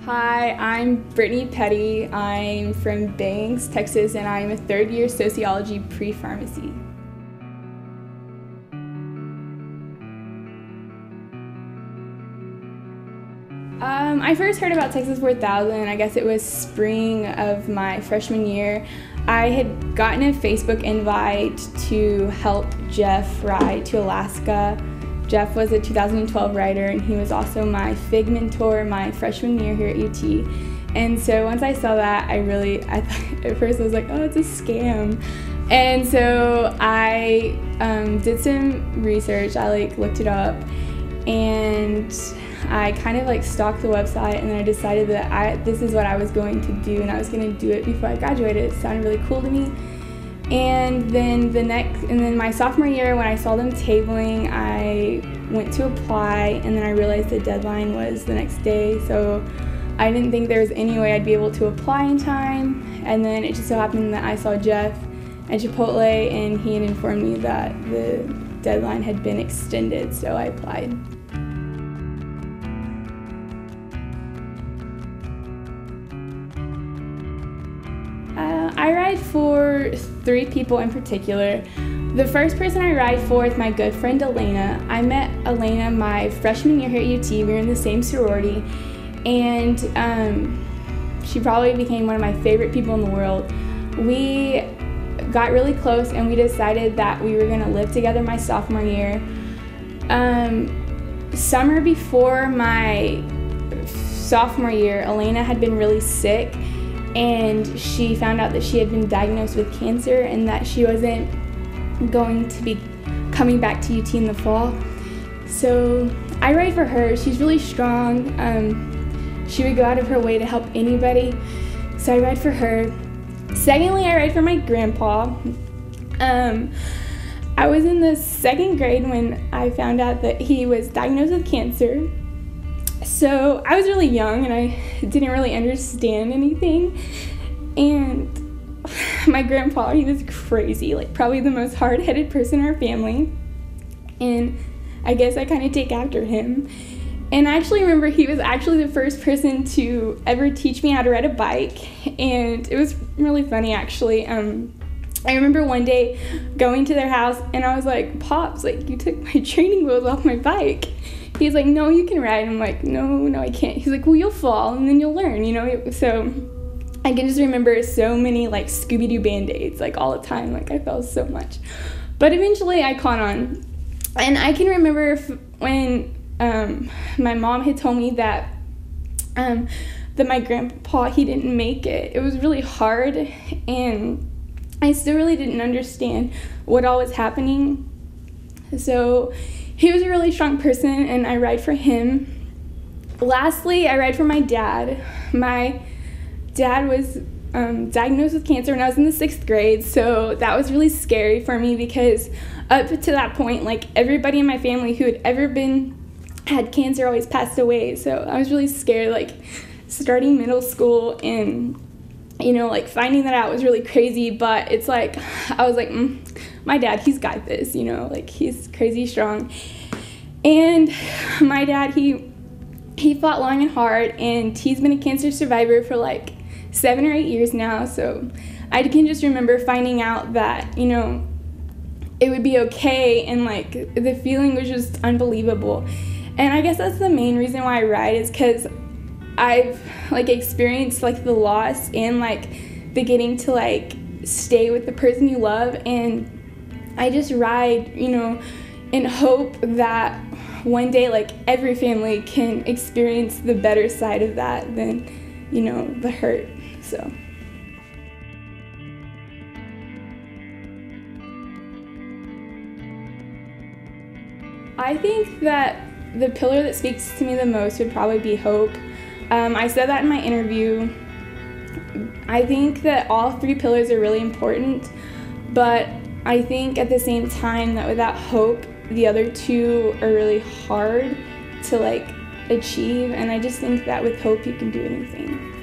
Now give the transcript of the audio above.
Hi, I'm Brittany Petty. I'm from Banks, Texas, and I'm a third-year sociology pre-pharmacy. I first heard about Texas 4000, I guess it was spring of my freshman year. I had gotten a Facebook invite to help Jeff ride to Alaska. Jeff was a 2012 rider, and he was also my FIG mentor my freshman year here at UT. And so once I saw that, I thought, at first I was like, oh, it's a scam. And so I did some research. I looked it up, and I kind of stalked the website, and then I decided that this is what I was going to do, and I was going to do it before I graduated. It sounded really cool to me. And then my sophomore year, when I saw them tabling, I went to apply, and then I realized the deadline was the next day, so I didn't think there was any way I'd be able to apply in time. And then it just so happened that I saw Jeff at Chipotle, and he had informed me that the deadline had been extended, so I applied. I ride for 3 people in particular. The first person I ride for is my good friend Elena. I met Elena my freshman year here at UT. We were in the same sorority, and she probably became one of my favorite people in the world. We got really close, and we decided that we were going to live together my sophomore year. Summer before my sophomore year, Elena had been really sick, and she found out that she had been diagnosed with cancer and that she wasn't going to be coming back to UT in the fall. So I ride for her. She's really strong. She would go out of her way to help anybody, so I ride for her. Secondly, I ride for my grandpa. I was in the 2nd grade when I found out that he was diagnosed with cancer. So I was really young, and I didn't really understand anything. And my grandpa, he was crazy, probably the most hard-headed person in our family. And I guess I kind of take after him. And I actually remember he was actually the first person to ever teach me how to ride a bike. And it was really funny, actually. I remember one day going to their house, and I was like, Pops, you took my training wheels off my bike. He's like, no, you can ride. I'm like, no, I can't. He's like, well, you'll fall, and then you'll learn, So I can just remember so many, Scooby-Doo Band-Aids, all the time. I fell so much. But eventually I caught on. And I can remember when my mom had told me that my grandpa, he didn't make it. It was really hard, and I still really didn't understand what all was happening. So he was a really strong person, and I ride for him. Lastly, I ride for my dad. My dad was diagnosed with cancer when I was in the 6th grade, so that was really scary for me because up to that point, everybody in my family who had ever had cancer always passed away. So I was really scared, starting middle school, and finding that out was really crazy. But it's I was my dad, he's got this, he's crazy strong. And my dad, he fought long and hard, and he's been a cancer survivor for 7 or 8 years now. So I can just remember finding out that, it would be okay, and the feeling was just unbelievable. And I guess that's the main reason why I ride, is because I've experienced the loss and the getting to stay with the person you love. And I just ride, in hope that one day every family can experience the better side of that than, the hurt. So I think that the pillar that speaks to me the most would probably be hope. I said that in my interview. I think that all 3 pillars are really important, but I think at the same time that without hope, the other 2 are really hard to achieve, and I just think that with hope you can do anything.